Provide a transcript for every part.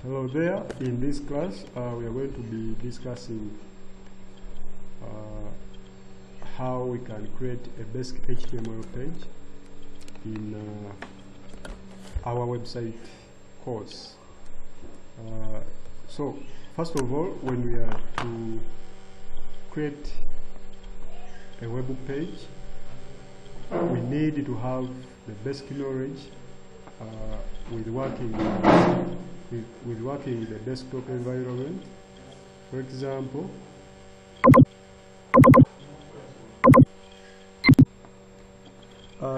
Hello there. In this class we are going to be discussing how we can create a basic HTML page in our website course. So first of all, when we are to create a web page, we need to have the basic knowledge with working with the desktop environment. For example,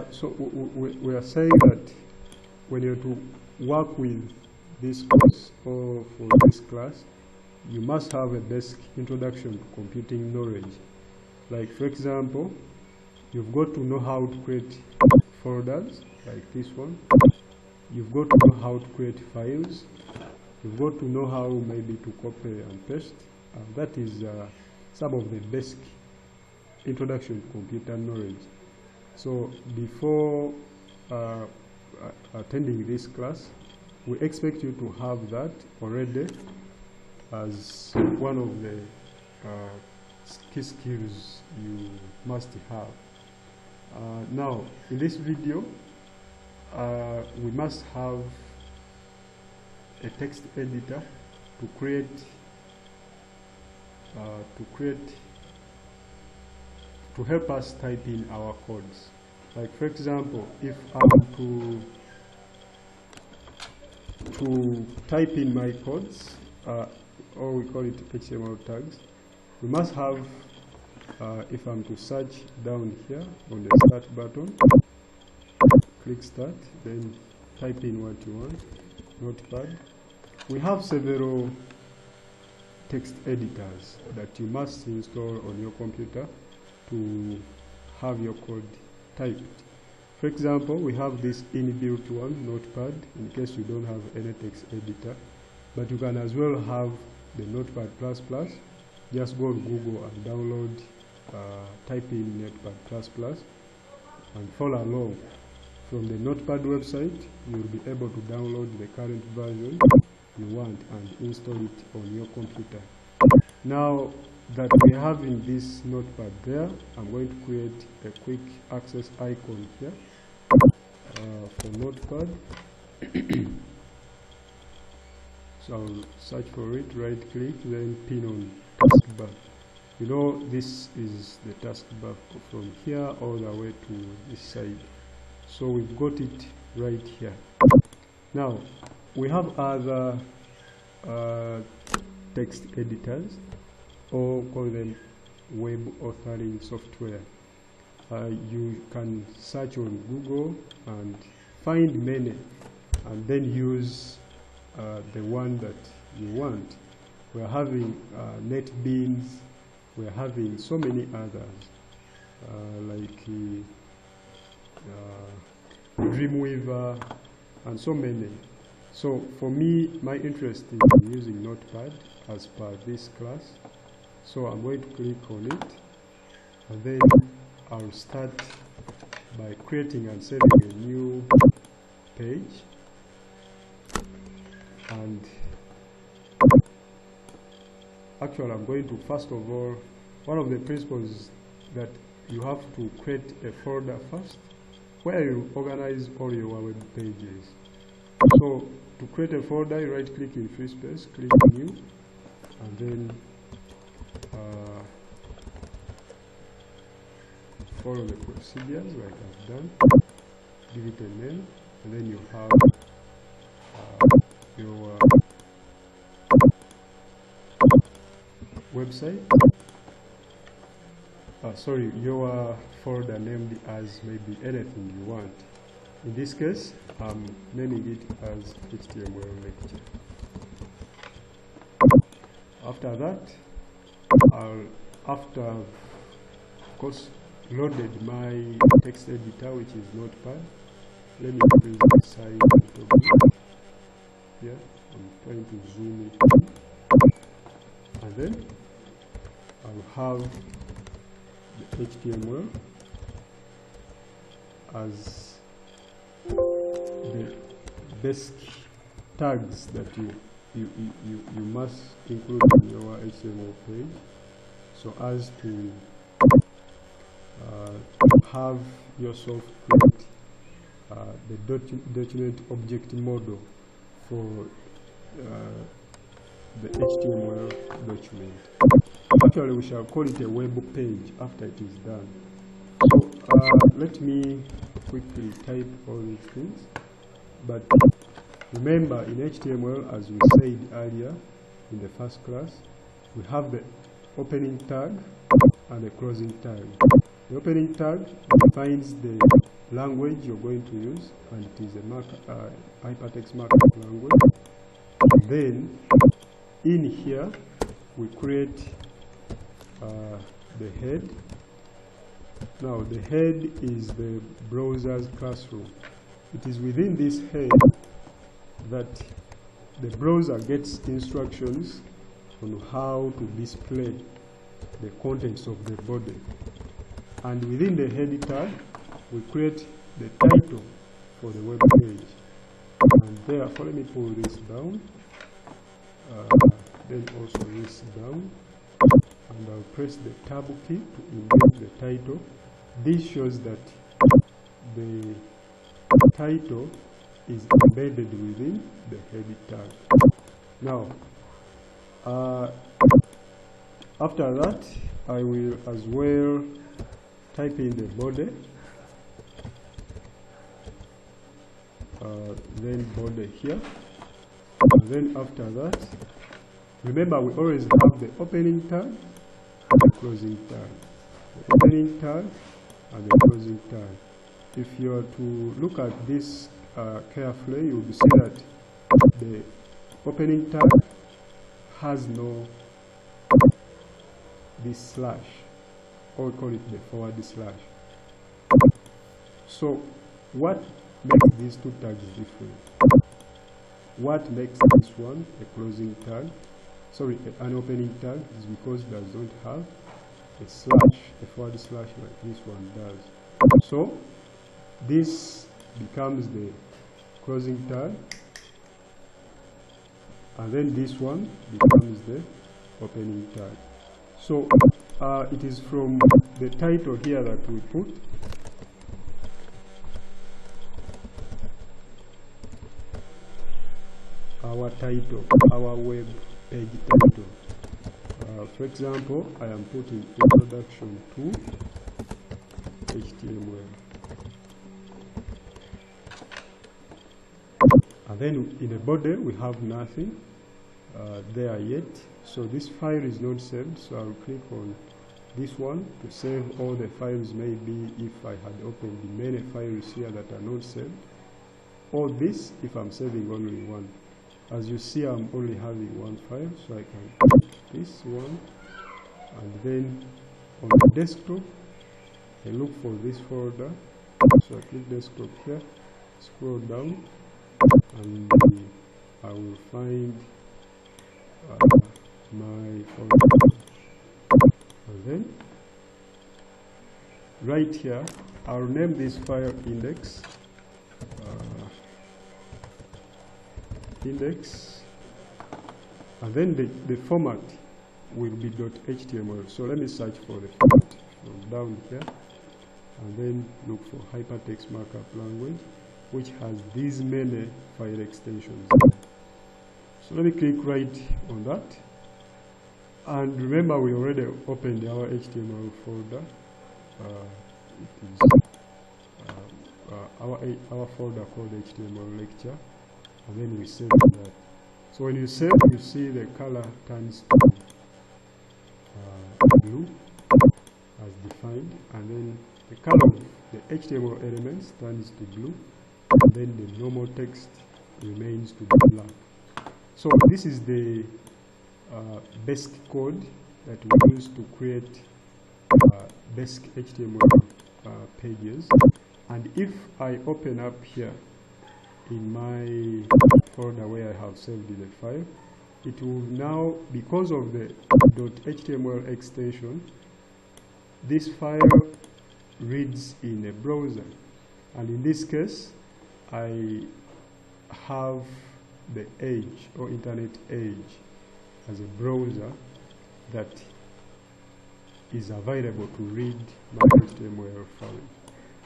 so we are saying that when you're to work with this course or for this class, you must have a basic introduction to computing knowledge. Like, for example, you've got to know how to create folders like this one. You've got to know how to create files. You've got to know how maybe to copy and paste. That is some of the basic introduction to computer knowledge. So before attending this class, we expect you to have that already as one of the key skills you must have. Now, in this video, we must have a text editor to help us type in our codes. Like, for example, if I'm to type in my codes, or we call it HTML tags, we must have, if I'm to search down here on the start button, click start, then type in what you want, notepad. We have several text editors that you must install on your computer to have your code typed. For example, we have this inbuilt one, Notepad, in case you don't have any text editor. But you can as well have the Notepad++. Just go to Google and download, type in Notepad++, and follow along. From the Notepad website, you will be able to download the current version you want and install it on your computer. Now that we have in this Notepad there, I'm going to create a quick access icon here for Notepad. So I'll search for it, right click, then pin on taskbar. You know, this is the taskbar from here all the way to this side. So we've got it right here. Now, we have other text editors, or call them web authoring software. You can search on Google and find many, and then use the one that you want. We're having NetBeans, we're having so many others, like Dreamweaver, and so many. So for me, my interest is in using Notepad as per this class. So I'm going to click on it, and then I'll start by creating and saving a new page. And actually, I'm going to, first of all, one of the principles is that you have to create a folder first where you organize all your web pages. So to create a folder, you right click in free space, click new, and then follow the procedures like I've done. Give it a name, and then you have your website. Your folder named as maybe anything you want. In this case, I'm naming it as HTML lecture. After that, after of course loaded my text editor, which is Notepad, let me increase the size a little bit. Here, I'm trying to zoom it in. And then I'll have the HTML as the basic tags that you you must include in your HTML page, so as to have yourself create the document object model for the HTML document. Actually, we shall call it a web page after it is done. So let me quickly type all these things. But remember, in HTML, as we said earlier in the first class, we have the opening tag and the closing tag. The opening tag defines the language you're going to use, and it is a hypertext markup language. And then in here we create the head. Now the head is the browser's classroom. It is within this head that the browser gets instructions on how to display the contents of the body. And within the head tag, we create the title for the web page. And therefore, let me pull this down, then also this down, and I'll press the tab key to indent the title. This shows that the title is embedded within the head tag. Now, after that, I will as well type in the body, then body here, and then after that, remember we always have the opening tag and the closing tag. The opening tag and the closing tag. If you are to look at this carefully, you will see that the opening tag has no this slash, or we call it the forward slash. So what makes these two tags different? What makes this one a closing tag, sorry, an opening tag, is because it does not have a slash, a forward slash like this one does. So this becomes the closing tag, and then this one becomes the opening tag. So it is from the title here that we put our title, our web page title. For example, I am putting introduction to HTML. And then in the body we have nothing there yet, so this file is not saved. So I'll click on this one to save all the files. Maybe if I had opened the many files here that are not saved, or this if I'm saving only one. As you see, I'm only having one file, so I can click this one, and then on the desktop I look for this folder. So I click desktop here, scroll down, and I will find my folder. And then right here I'll name this file index, and then the format will be .html. So let me search for the format from down here, and then look for hypertext markup language, which has these many file extensions. So let me click right on that, and remember we already opened our HTML folder. It is our folder called HTML lecture, and then we save that. So when you save, you see the color turns to blue as defined, and then the color of the HTML elements turns to blue, and then the normal text remains to be black. So this is the basic code that we use to create basic HTML pages. And if I open up here in my folder where I have saved the file, it will now, because of the .html extension, this file reads in a browser, and in this case I have the Edge or Internet Edge as a browser that is available to read my HTML file.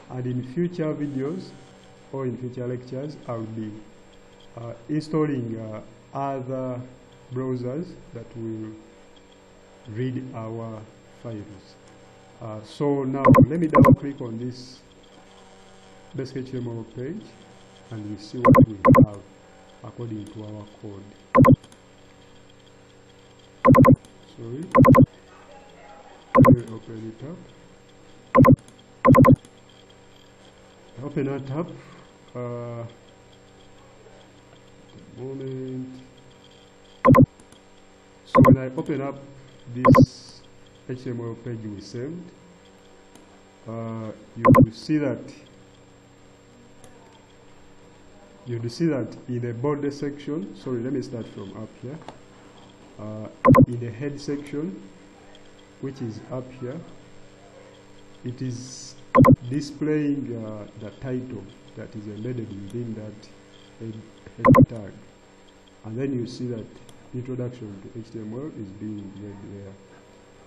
And in future videos or in future lectures, I'll be installing other browsers that will read our files. So now let me double click on this basic HTML page and we see what we have according to our code. Sorry. Let me open it up. Open it up. Moment. So when I open up this HTML page we saved, you will see that in the border section, sorry, let me start from up here. In the head section, which is up here, it is displaying the title that is embedded within that head tag, and then you see that introduction to HTML is being read there.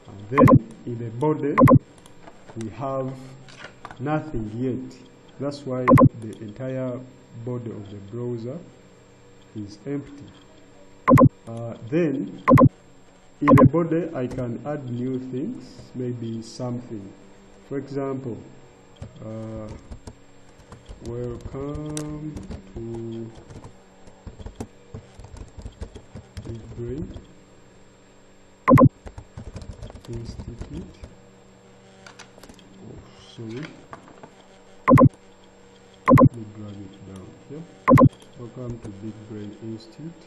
And then in the body we have nothing yet. That's why the entire body of the browser is empty. Then in the body I can add new things, maybe something. For example, welcome to Big Brain Institute. Oh, sorry. Let me drag it down here. Welcome to Big Brain Institute.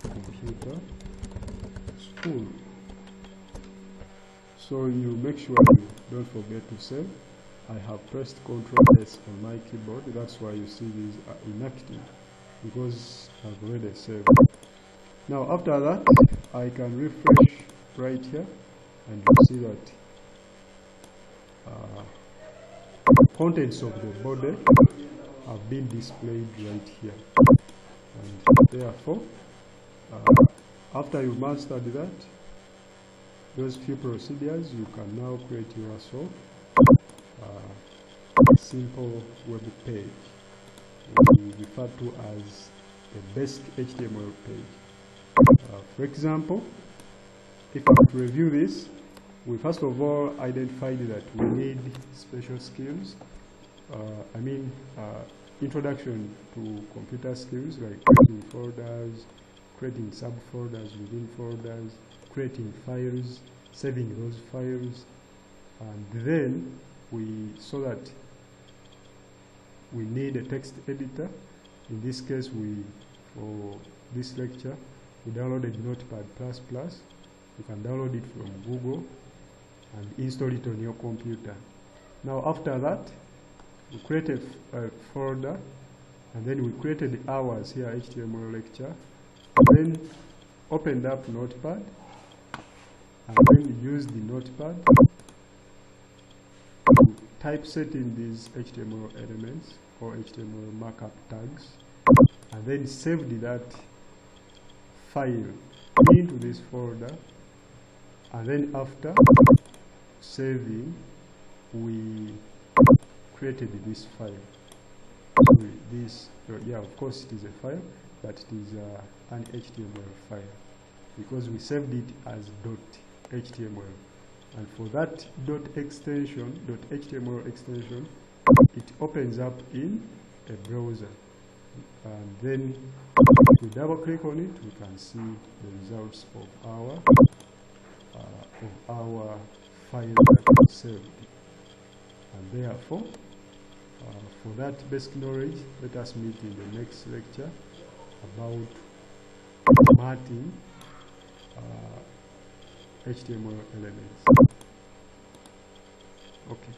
Computer School. So you make sure you don't forget to save. I have pressed Ctrl S on my keyboard. That's why you see these are inactive, because I've already saved. Now after that, I can refresh right here, and you see that contents of the body have been displayed right here. And therefore, after you mastered that, those few procedures, you can now create yourself a simple web page we refer to as a basic HTML page. For example, if I were to review this, we first of all identified that we need special skills. Introduction to computer skills like creating folders, creating subfolders within folders, creating files, saving those files, and then we saw that we need a text editor. In this case, for this lecture, we downloaded Notepad++. You can download it from Google and install it on your computer. Now after that, we created a folder, and then we created hours here, HTML lecture, then opened up Notepad, and then used the Notepad to typeset in these HTML elements or HTML markup tags, and then saved that file into this folder. And then after saving, we created this file. Yeah, of course it is a file, but it is an HTML file because we saved it as .html. And for that .html extension, it opens up in a browser. And then if we double click on it, we can see the results of our file that we saved. And therefore, for that basic knowledge, let us meet in the next lecture about formatting HTML elements. Okay.